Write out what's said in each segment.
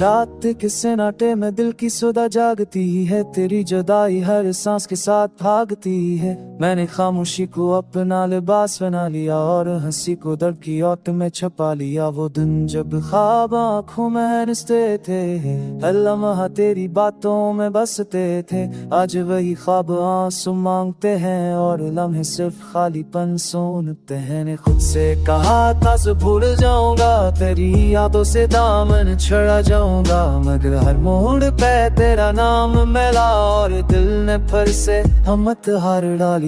रात के सन्नाटे में दिल की सुधा जागती है, तेरी जुदाई हर सांस के साथ भागती है। मैंने खामोशी को अपना लिबास बना लिया और हंसी को दर्द की औट में छुपा लिया। वो दिन जब ख्वाब आँखों में हंसते थे, हर लम्हा तेरी बातों में बसते थे। आज वही ख्वाब आंसू मांगते हैं और लम्हे सिर्फ खालीपन सुनते हैं। ने खुद से कहा था से भूल जाऊंगा, तेरी यादों से दामन छड़ा जाऊंगा, मगर हर मोड़ पे तेरा नाम मिला और दिल ने फिर से हिम्मत हार डाली।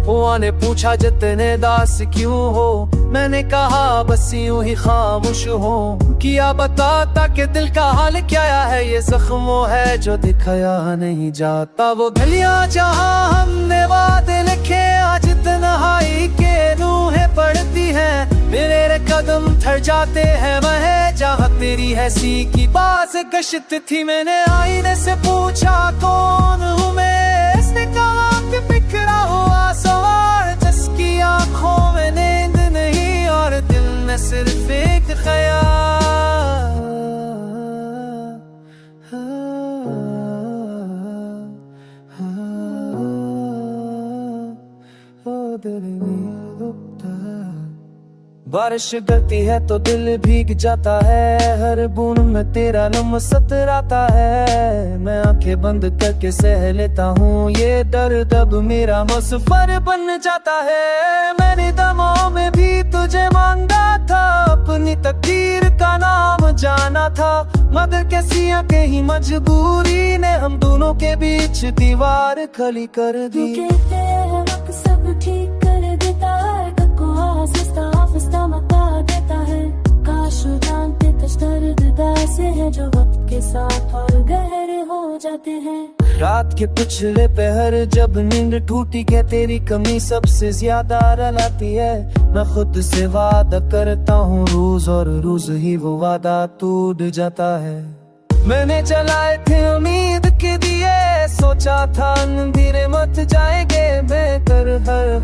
वो ने पूछा जितने दास क्यों हो, मैंने कहा बस यूं ही खामोश हो। किया बताता कि दिल का हाल क्या है, ये जख्मों है जो दिखाया नहीं जाता। वो गलियां जहां हमने वादे लिखे, आज तन्हाई के रूहें पड़ती हैं। मेरे कदम थर जाते हैं वह जहाँ तेरी हंसी की बात गश्त थी। मैंने आईने से पूछा कौन हूँ मैं, इसने कहा कि बिखरा हुआ सवार जिसकी आंखों में नींद नहीं और दिल में सिर्फ एक ख्याल। ओ दिल में रुकता, बारिश गिरती है तो दिल भीग जाता है, हर बूंद में तेरा नम सतराता है। मैं आंखें बंद करके सह लेता हूँ ये दर्द, अब मेरा मुसफर बन जाता है। मैंने दमों में भी तुझे मांगा था, अपनी तकदीर का नाम जाना था, मगर कैसी कहीं मजबूरी ने हम दोनों के बीच दीवार खड़ी कर दी। सब ठीक कर देता है, देता है। काश जानते कुछ दर्द ऐसे हैं जो वक्त के साथ और गहरे हो जाते हैं। रात के पिछले पहर जब नींद टूटी के तेरी कमी सबसे ज्यादा रुलाती है। मैं खुद से वादा करता हूँ रोज और रोज ही वो वादा टूट जाता है। मैंने जलाए थे उम्मीद के दिए, सोचा था अंधेरे मत जाएंगे, बेकर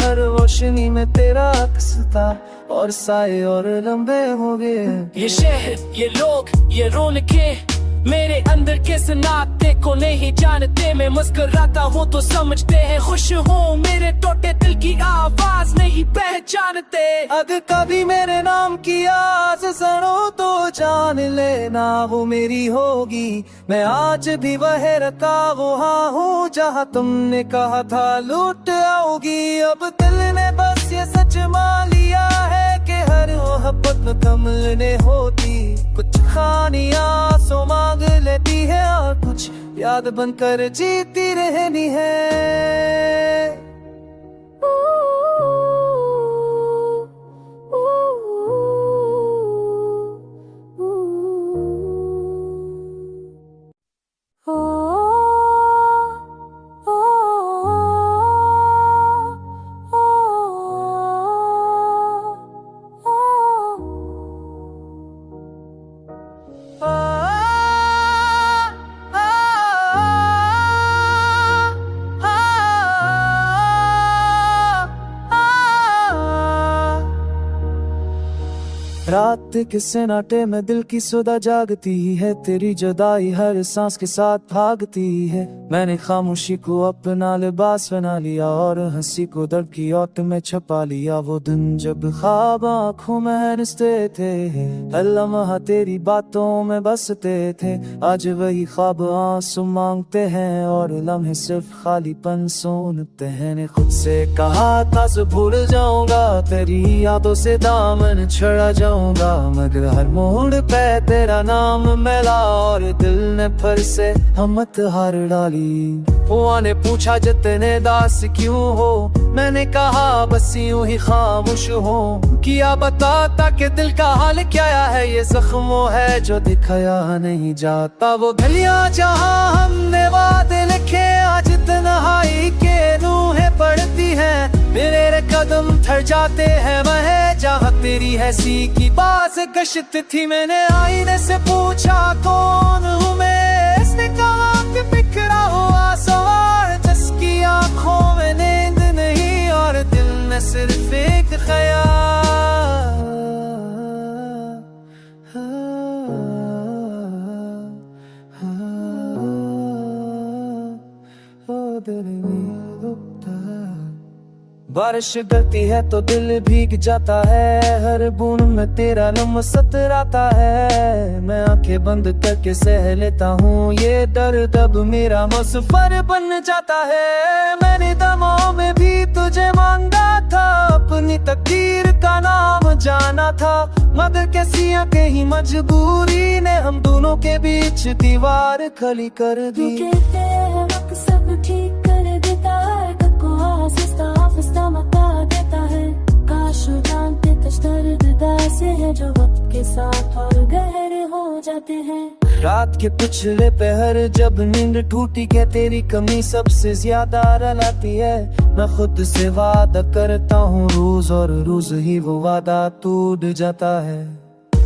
हर रोशनी में तेरा अक्स था और साए और लंबे हो गए। ये शहर, ये लोग, ये रौनकें मेरे अंदर के सन्नाटे को नहीं जानते। मैं मुस्कुराता हूँ तो समझते हैं खुश हूँ, मेरे टूटे दिल की आवाज नहीं पहचानते। अगर कभी मेरे नाम की आस सुनो तो जान लेना वो मेरी होगी। मैं आज भी वह रखा वहाँ हूँ जहाँ तुमने कहा था लूट आओगी। अब दिल ने बस ये सच मान लिया है कि हर मोहब्बत कमलने होती। कुछ खानियां सो मांग लेती है और कुछ याद बनकर जीती रहनी है। रात के सन्नाटे में दिल की सुधा जागती है, तेरी जुदाई हर सांस के साथ भागती है। मैंने खामोशी को अपना लिबास बना लिया और हंसी को दर्द की औट में छुपा लिया। वो दिन जब ख्वाब आँखों में हंसते थे, हर लम्हा तेरी बातों में बसते थे। आज वही ख्वाब आंसू मांगते हैं और लम्हे सिर्फ खालीपन सुनते हैं। ने खुद से कहा था से भूल जाऊंगा, तेरी यादों से दामन छड़ा जाऊंगा, मगर हर मोड़ पे तेरा नाम मिला और दिल ने फिर से हिम्मत हार डाली। वो ने पूछा जितने दास क्यों हो, मैंने कहा बस यूं ही खामोश हो। किया बताता कि दिल का हाल क्या है, ये जख्मों है जो दिखाया नहीं जाता। वो गलियां जहां हमने वादे लिखे, आज तन्हाई के रूहें पड़ती हैं। मेरे कदम थर जाते हैं वह जहाँ तेरी हंसी की बात गश्त थी। मैंने आईने से पूछा कौन हूँ मैं, इसने कहा कि बिखरा हुआ सवार जिसकी आंखों में नींद नहीं और दिल में सिर्फ एक ख्याल। दिल में रुकता है। बारिश गिरती है तो दिल भीग जाता है, हर बूंद में तेरा नम सतराता है। मैं आंखें बंद करके सह लेता हूँ ये दर्द, अब मेरा मुसफर बन जाता है। मैंने दमों में भी तुझे मांगा था, अपनी तकदीर का नाम जाना था, मगर कैसी कहीं मजबूरी ने हम दोनों के बीच दीवार खड़ी कर दी। कहते हैं वक्त सब ठीक कर देता है, खुद को आहिस्ता आहिस्ता मता देता है। काश जानते कुछ दर्द ऐसे हैं जो वक्त के साथ और गहरे हो जाते हैं। रात के पिछले पहर जब नींद टूटी के तेरी कमी सबसे ज्यादा रुलाती है। मैं खुद से वादा करता हूँ रोज और रोज ही वो वादा टूट जाता है।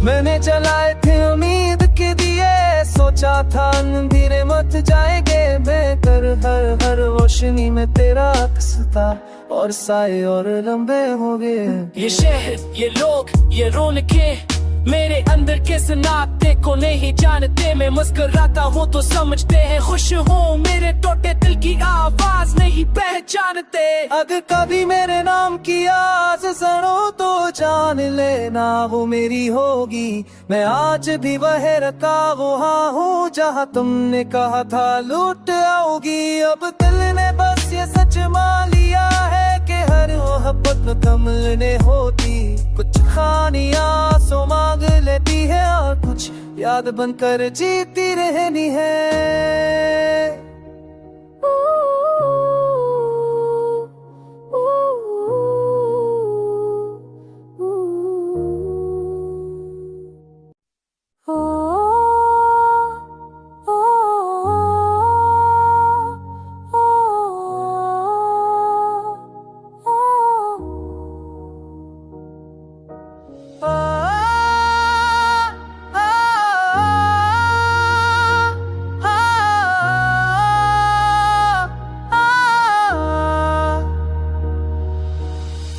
मैंने जलाए थे उम्मीद के दिए, सोचा था अंधेरे मत जाएंगे, बेकर हर रोशनी में तेरा अक्स था और साए और लंबे हो गए। ये शहर, ये लोग, ये रौनकें मेरे अंदर के नाते को नहीं जानते। मैं मुस्कुराता हूँ तो समझते हैं खुश हूँ, मेरे टूटे दिल की आवाज नहीं पहचानते। अगर कभी मेरे नाम की आस सुनो तो जान लेना वो मेरी होगी। मैं आज भी वह रखा वहाँ हूँ जहाँ तुमने कहा था लूट आओगी। अब दिल ने बस ये सच मान लिया है कि हर मोहब्बत कमल ने होती। कुछ खानियां सो मांग लेती है और कुछ याद बनकर जीती रहनी है।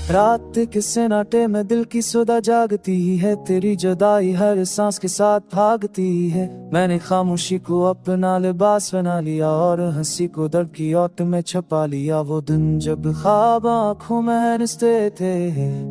रात के सन्नाटे में दिल की सुधा जागती है, तेरी जुदाई हर सांस के साथ भागती है। मैंने खामोशी को अपना लिबास बना लिया और हंसी को दर्द की औत में छुपा लिया। वो दिन जब ख्वाब आँखों में हंसते थे,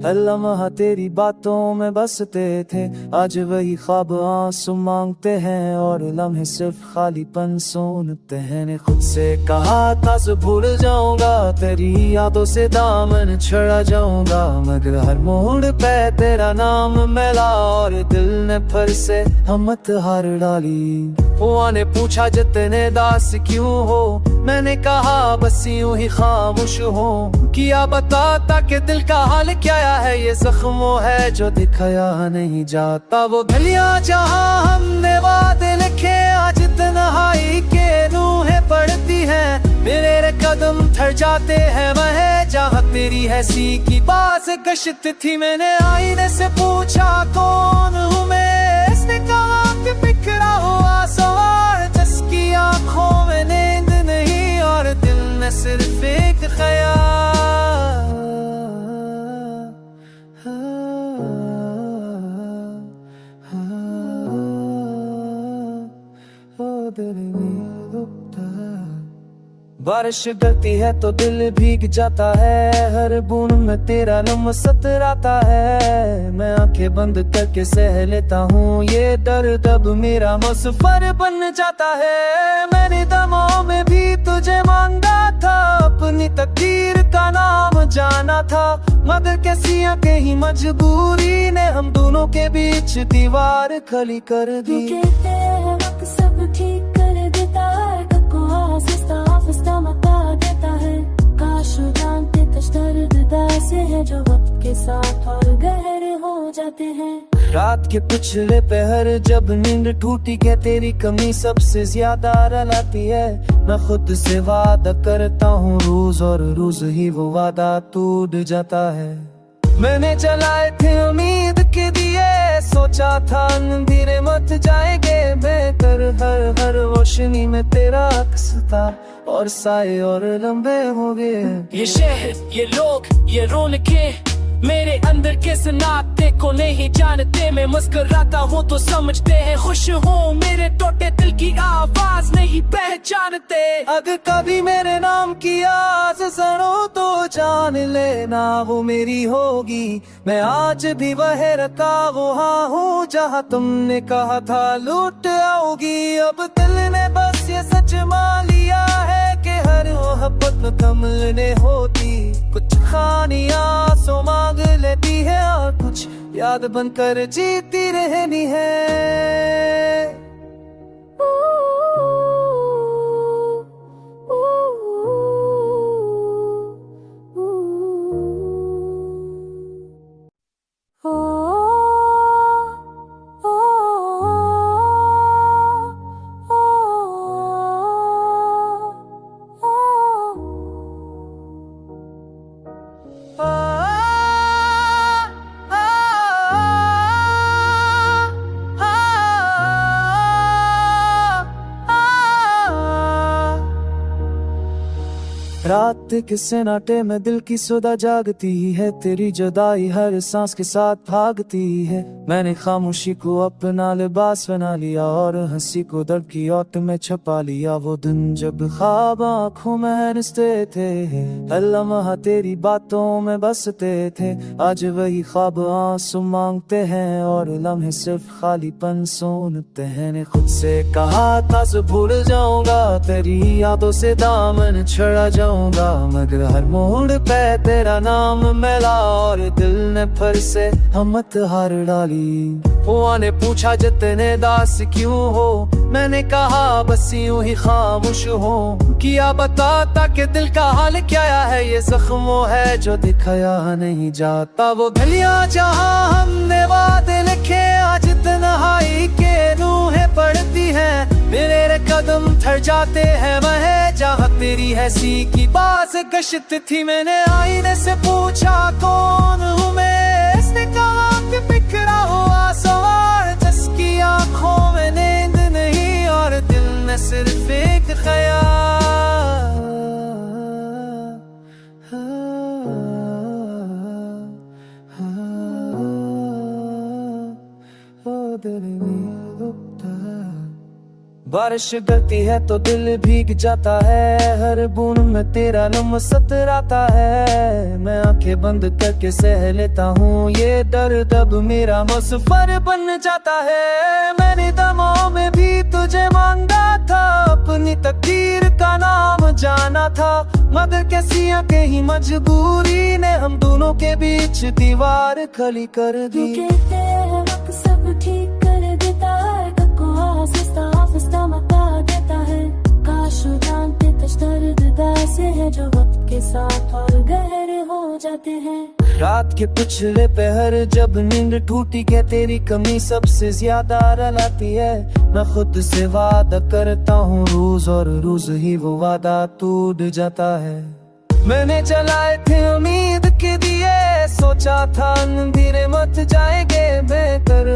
हर लम्हा तेरी बातों में बसते थे। आज वही ख्वाब आंसू मांगते हैं और लम्हे सिर्फ खालीपन सुनते हैं। ने खुद से कहा था भूल जाऊंगा, तेरी यादों से दामन छड़ा जाऊंगा, मगर हर मोड़ पे तेरा नाम मिला और दिल ने फिर से हिम्मत हार डाली। वो ने पूछा जितने दास क्यों हो, मैंने कहा बस यूं ही खामोश हो। किया बताता कि दिल का हाल क्या है, ये जख्मों है जो दिखाया नहीं जाता। वो गलियां जहां हमने वादे लिखे आज तन्हाई के रूहें पड़ती हैं। मेरे कदम थर जाते हैं वह जहाँ तेरी हंसी की बात गश्त थी। मैंने आईने से पूछा कौन हूँ मैं, इसने कहा कि बिखरा हुआ सवार जिसकी आँखों में नींद नहीं और दिल में सिर्फ एक ख्याल। दिल में रुकता है। बारिश गिरती है तो दिल भीग जाता है, हर बूंद में तेरा नम सतराता है। मैं आंखें बंद करके सह लेता हूँ ये दर्द, अब मेरा मुसफर बन जाता है। मैंने दमों में भी तुझे मांगा था, अपनी तकदीर का नाम जाना था, मगर कैसी कहीं मजबूरी ने हम दोनों के बीच दीवार खड़ी कर दी। कहते हैं वक्त सब ठीक कर देता है, खुद को आहिस्ता आहिस्ता मता देता है। काश जानते कुछ दर्द ऐसे हैं जो वक्त के साथ और गहरे हो जाते हैं। रात के पिछले पहर जब नींद टूटी के तेरी कमी सबसे ज्यादा रुलाती है। मैं खुद से वादा करता हूँ रोज और रोज ही वो वादा टूट जाता है। मैंने जलाए थे उम्मीद के दिए, सोचा था अंधेरे मत जाएंगे, बेकर हर रोशनी में तेरा अक्स था और साए और लंबे हो गए। ये शहर, ये लोग, ये रौनकें मेरे अंदर किस नाते को नहीं जानते, मैं मुस्कुराता हूँ तो समझते हैं खुश हूँ, मेरे टूटे दिल की आवाज नहीं पहचानते। अगर कभी मेरे नाम की आवाज सुनो तो जान लेना वो मेरी होगी, मैं आज भी वह रखा वहाँ हूँ जहाँ तुमने कहा था लूट आओगी। अब दिल ने बस ये सच मान लिया है कि हर मोहब्बत में कमल ने होती, कुछ खानियां सो मांग लेती है और कुछ याद बनकर जीती रहनी है। रात के सन्नाटे में दिल की सुधा जागती है, तेरी जुदाई हर सांस के साथ भागती है। मैंने खामोशी को अपना लिबास बना लिया और हंसी को दर्द की ओट में छुपा लिया। वो दिन जब ख्वाब आँखों में हंसते थे, हर लम्हा तेरी बातों में बसते थे, आज वही ख्वाब आंसू मांगते हैं और लम्हे सिर्फ खालीपन सुनते हैं। ने खुद से कहा था सब भूल जाऊंगा, तेरी यादों से दामन छुड़ा जाऊंगा, मगर हर मोड़ पे तेरा नाम मिला और दिल ने फिर से हिम्मत हार डाली। हुआ ने पूछा जितने दास क्यों हो, मैंने कहा बस यूं ही खामोश हो। किया बताता कि दिल का हाल क्या है, ये जख्मों है जो दिखाया नहीं जाता। वो गलियां जहां हमने वादे लिखे, आज तन्हाई के रूहें पड़ती हैं, मेरे कदम थर जाते हैं वह जहाँ तेरी हंसी की बात गश्त थी। मैंने आईने से पूछा कौन हूँ मैं, इसने कहा कि बिखरा हुआ सवार जिसकी आंखों में नींद नहीं और दिल में सिर्फ एक ख्याल। ओ दिल में रुकता, बारिश गिरती है तो दिल भीग जाता है, हर बूंद में तेरा नम सतराता है। मैं आंखें बंद करके सह लेता हूँ ये दर्द, अब मेरा मुसफर बन जाता है। मैंने दमों में भी तुझे मांगा था, अपनी तकदीर का नाम जाना था, मगर कैसी कहीं मजबूरी ने हम दोनों के बीच दीवार खड़ी कर दी। कहते हैं वक्त सब ठीक कर देता है, आफिस्ता मता देता है, काश जानते कुछ दर्द ऐसे है जो वक्त के साथ और गहरे हो जाते हैं। रात के पिछले पहर जब नींद टूटी के तेरी कमी सबसे ज्यादा रुलाती है। मैं खुद से वादा करता हूँ रोज और रोज ही वो वादा टूट जाता है। मैंने जलाए थे उम्मीद के दिए, सोचा था अंधेरे मत जाएंगे, बेकर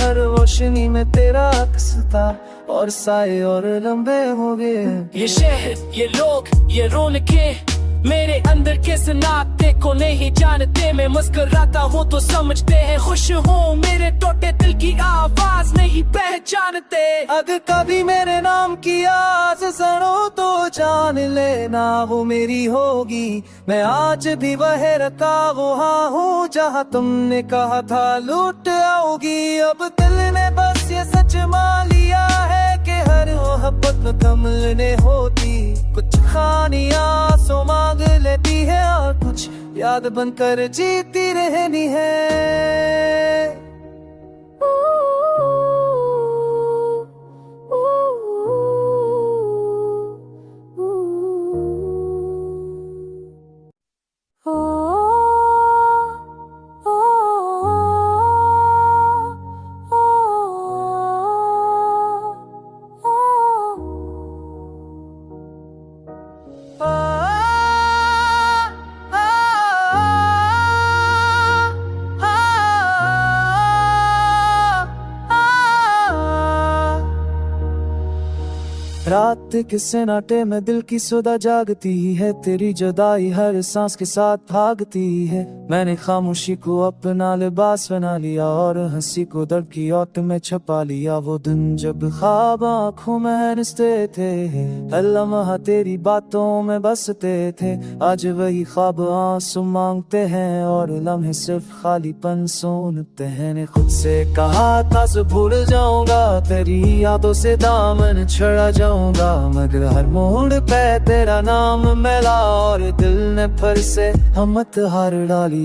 हर रोशनी में तेरा अक्स था और साए और लंबे हो गए। ये शहर, ये लोग, ये रौनकें, मेरे अंदर किस नाते को नहीं जानते, मैं मुस्कुराता हूँ तो समझते हैं खुश हूँ, मेरे टूटे दिल की आवाज नहीं पहचानते। अगर कभी मेरे नाम की आवाज सुनो तो जान लेना वो मेरी होगी, मैं आज भी वह रखा वहाँ हूँ जहाँ तुमने कहा था लूट आओगी। अब दिल ने बस ये सच मान लिया है कि हर मोहब्बत में कमल ने होती, कुछ खानियां सो मांग लेती है और कुछ याद बनकर जीती रहनी है। रात रात के सन्नाटे में दिल की सुधा जागती है, तेरी जुदाई हर सांस के साथ भागती है। मैंने खामोशी को अपना लिबास बना लिया और हंसी को दर्द की ओट में छुपा लिया। वो दिन जब ख्वाब आँखों में हंसते थे, हर लम्हा तेरी बातों में बसते थे, आज वही ख्वाब आंसू मांगते हैं और लम्हे सिर्फ खालीपन सुनते हैं। ने खुद से कहा था भूल जाऊंगा, तेरी यादों से दामन छड़ा जाऊंगा, मगर हर मोड़ पे तेरा नाम मिला और दिल ने फिर से हिम्मत हार डाली।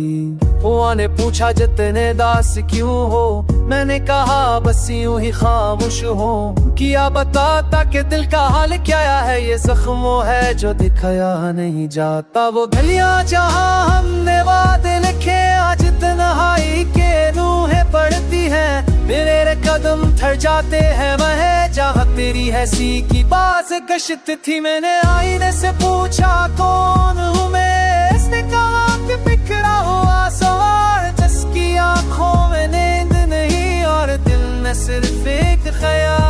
हुआ ने पूछा जितने दास क्यों हो, मैंने कहा बस यूं ही खामोश हो। किया बताता कि दिल का हाल क्या है, ये जख्मों है जो दिखाया नहीं जाता। वो गलियां जहां हमने वादे लिखे, आज तन्हाई के रूहें पड़ती हैं, मेरे कदम थर जाते हैं वह जहाँ तेरी हैसी की बात गश्त थी। मैंने आईने से पूछा कौन हूँ मैं, इसने कहा कि बिखरा हुआ सवार जिसकी आंखों में नींद नहीं और दिल में सिर्फ एक ख्याल।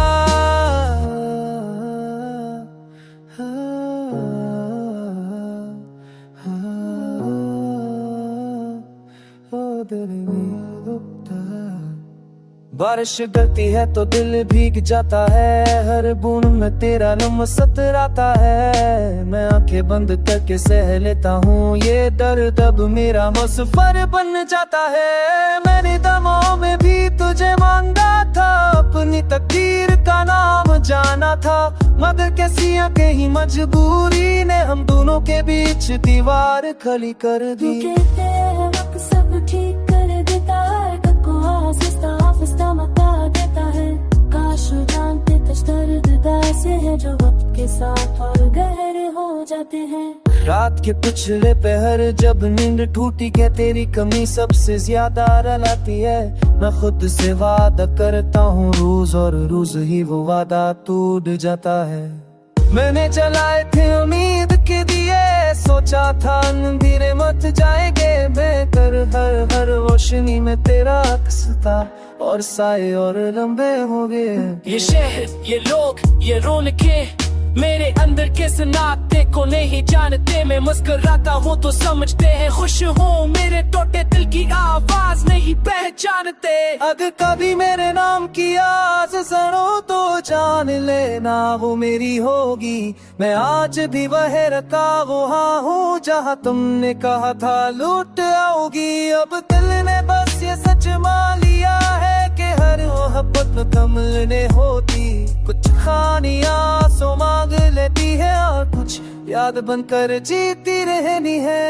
बारिश गिरती है तो दिल भीग जाता है, हर बूंद में तेरा नम सतराता है। मैं आंखें बंद करके सह लेता हूँ ये दर्द, अब मेरा मुसफर बन जाता है। मैंने दमों में भी तुझे मांगा था, अपनी तकदीर का नाम जाना था, मगर कैसी कहीं मजबूरी ने हम दोनों के बीच दीवार खड़ी कर दी। कहते हैं वक्त सब ठीक कर देता है, को आस्ता मता देता है, काश जानते दर्द से है जो वक्त के साथ और गहरे हो जाते हैं। रात के पिछले पहर जब नींद टूटी के तेरी कमी सबसे ज्यादा रुलाती है। मैं खुद से वादा करता हूँ रोज और रोज ही वो वादा टूट जाता है। मैंने जलाए थे उम्मीद के दिए, सोचा था अंधेरे मत जाएंगे, बेकर हर रोशनी में तेरा अक्स था और साए और लंबे हो गए। ये शहर, ये लोग, ये रौनकें, मेरे अंदर के सन्नाटे को नहीं जानते। मैं मुस्कुराता हूँ तो समझते हैं खुश हूँ, मेरे टूटे दिल की आवाज नहीं पहचानते। अगर कभी मेरे नाम की आस सुनो तो जान लेना वो मेरी होगी। मैं आज भी वह रखा वहाँ हूँ जहाँ तुमने कहा था लूट आओगी। अब दिल ने बस ये सच मान लिया है कि हर मोहब्बत कमल ने होती, कुछ खानियां सो मांग लेती है और कुछ याद बनकर जीती रहनी है।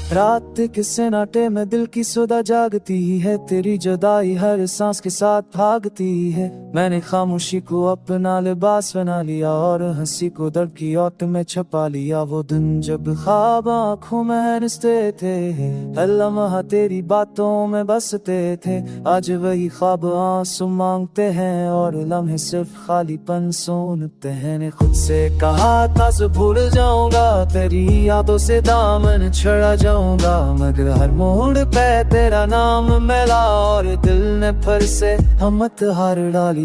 रात के सन्नाटे में दिल की सुधा जागती है, तेरी जुदाई हर सांस के साथ भागती है। मैंने खामोशी को अपना लिबास बना लिया और हंसी को दर्द की ओट में छुपा लिया। वो दिन जब ख्वाब आँखों में हंसते थे, हर लम्हा तेरी बातों में बसते थे, आज वही ख्वाब आंसू मांगते हैं और लम्हे सिर्फ खालीपन सुनते हैं। ने खुद से कहा था भूल जाऊंगा, तेरी यादों से दामन छड़ा जाऊंगा, मगर हर मोड़ पे तेरा नाम मिला और दिल ने फिर से हिम्मत हार डाली।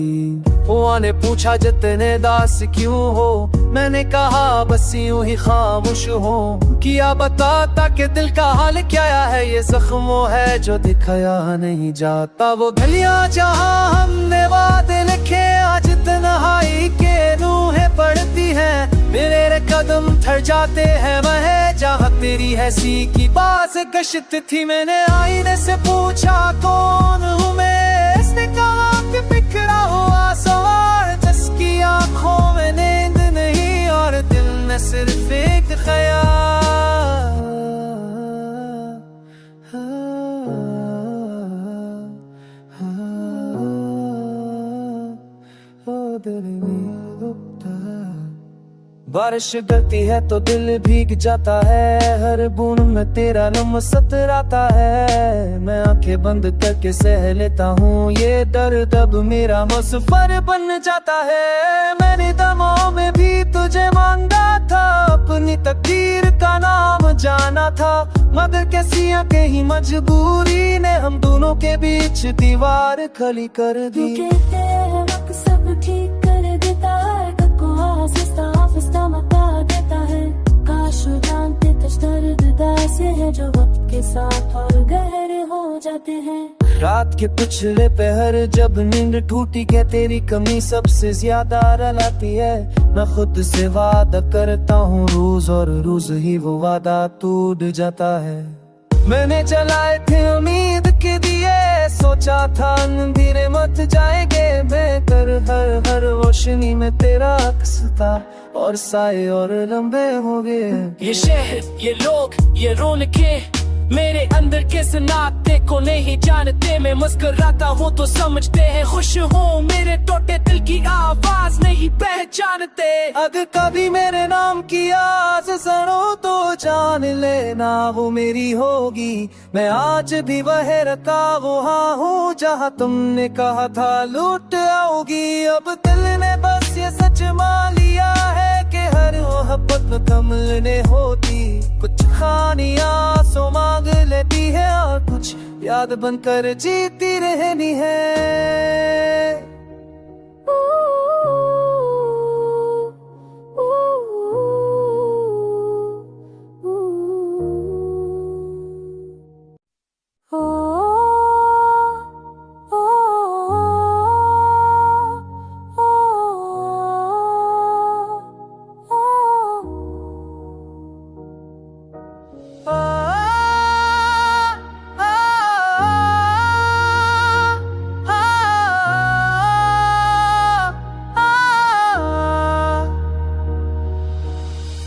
हुआ ने पूछा जितने दास क्यों हो, मैंने कहा बस यूं ही खामोश हो। किया बताता कि दिल का हाल क्या है, ये जख्मों है जो दिखाया नहीं जाता। वो गलियां जहां हमने वादे लिखे, आज तन्हाई के रूहें पड़ती हैं, मेरे कदम थर जाते हैं वह जहाँ तेरी हैसी की बात गश्त थी। मैंने आईने से पूछा कौन हूँ मैं, इसने कहा कि बिखरा हुआ सवार जिसकी आंखों में नींद नहीं और दिल में सिर्फ एक ख्याल। दिल नहीं रुकता। बारिश गिरती है तो दिल भीग जाता है, हर बूंद में तेरा नाम सतराता है। मैं आंखें बंद करके सह लेता हूँ ये दर्द, अब मेरा मुसफर बन जाता है। मैंने दमों में भी तुझे मांगा था, अपनी तकदीर का नाम जाना था, मगर कैसी कहीं मजबूरी ने हम दोनों के बीच दीवार खड़ी कर दी। कहते हैं वक्त सब ठीक कर देता है, कब को आहिस्ता मता देता है। काश जानते कुछ दर्द ऐसे हैं जो वक्त के साथ और गहरे हो जाते हैं। रात के पिछले पहर जब नींद टूटी के तेरी कमी सबसे ज्यादा रुलाती है। मैं खुद से वादा करता हूँ रोज, और रोज ही वो वादा टूट जाता है। मैंने जलाए थे उम्मीद के दिए, सोचा था अंधेरे मत जाएंगे, बेहतर हर रोशनी में तेरा अक्स था, और साए और लंबे हो गए। ये शहर, ये लोग, ये रौनकें मेरे अंदर के सनाते को नहीं जानते। मैं मुस्कुराता हूँ तो समझते हैं खुश हूँ, मेरे टूटे दिल की आवाज नहीं पहचानते। अगर कभी मेरे नाम की आवाज़ सुनो तो जान लेना वो मेरी होगी। मैं आज भी वह रखा वहाँ हूँ जहाँ तुमने कहा था लूट आओगी। अब दिल ने बस ये सच मान लिया है कि हर मोहब्बत में कमलने होती। कुछ खानियाँ सो मांग लेती है, और कुछ याद बनकर जीती रहनी है।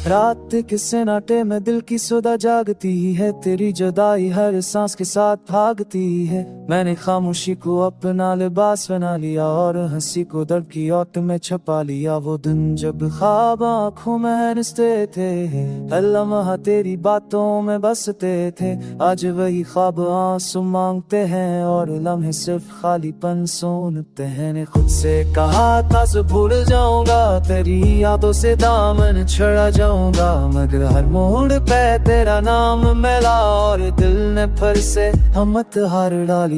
रात के सन्नाटे में दिल की सुधा जागती है, तेरी जुदाई हर सांस के साथ भागती है। मैंने खामोशी को अपना लिबास बना लिया, और हंसी को दर्द की ओट में छुपा लिया। वो दिन जब ख्वाब आँखों में हंसते थे, हर लम्हा तेरी बातों में बसते थे। आज वही ख्वाब आंसू मांगते हैं, और लम्हे सिर्फ खालीपन सुनते हैं। ने खुद से कहा था सब भूल जाऊंगा, तेरी यादों से दामन छुड़ा जाऊंगा, मगर हर मोड़ पे तेरा नाम मिला, और दिल ने फिर से हिम्मत हार डाली।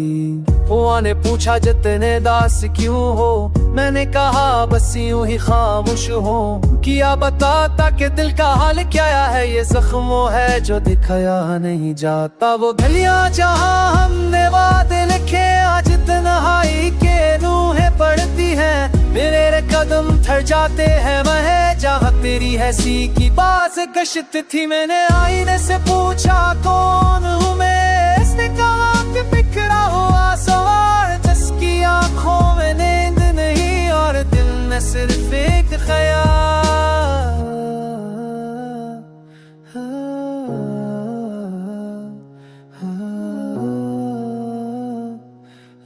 हुआ ने पूछा जितने दास क्यों हो, मैंने कहा बस यूं ही खामोश हो। किया बताता कि दिल का हाल क्या है, ये जख्मों है जो दिखाया नहीं जाता। वो गलियां जहां हमने वादे लिखे, आज तन्हाई के रूहें पड़ती हैं। मेरे कदम थर जाते हैं वह जहाँ तेरी हंसी की बात गश्त थी। मैंने आईने से पूछा कौन हूँ मैं, इसने कहा कि बिखरा हुआ सवार जिसकी आंखों में नींद नहीं, और दिल में सिर्फ एक ख्याल।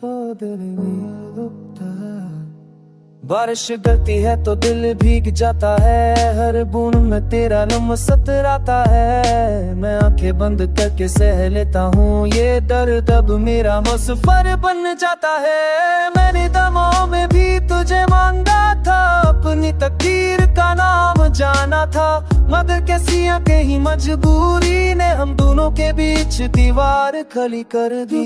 ओ दिल नहीं रुकता। बारिश गिरती है तो दिल भीग जाता है, हर बूंद में तेरा नाम सतराता है। मैं आंखें बंद करके सह लेता हूँ ये दर्द, अब मेरा मुसफर बन जाता है। मैंने दमों में भी तुझे मांगा था, अपनी तकदीर का नाम जाना था, मगर कैसी कहीं मजबूरी ने हम दोनों के बीच दीवार खड़ी कर दी।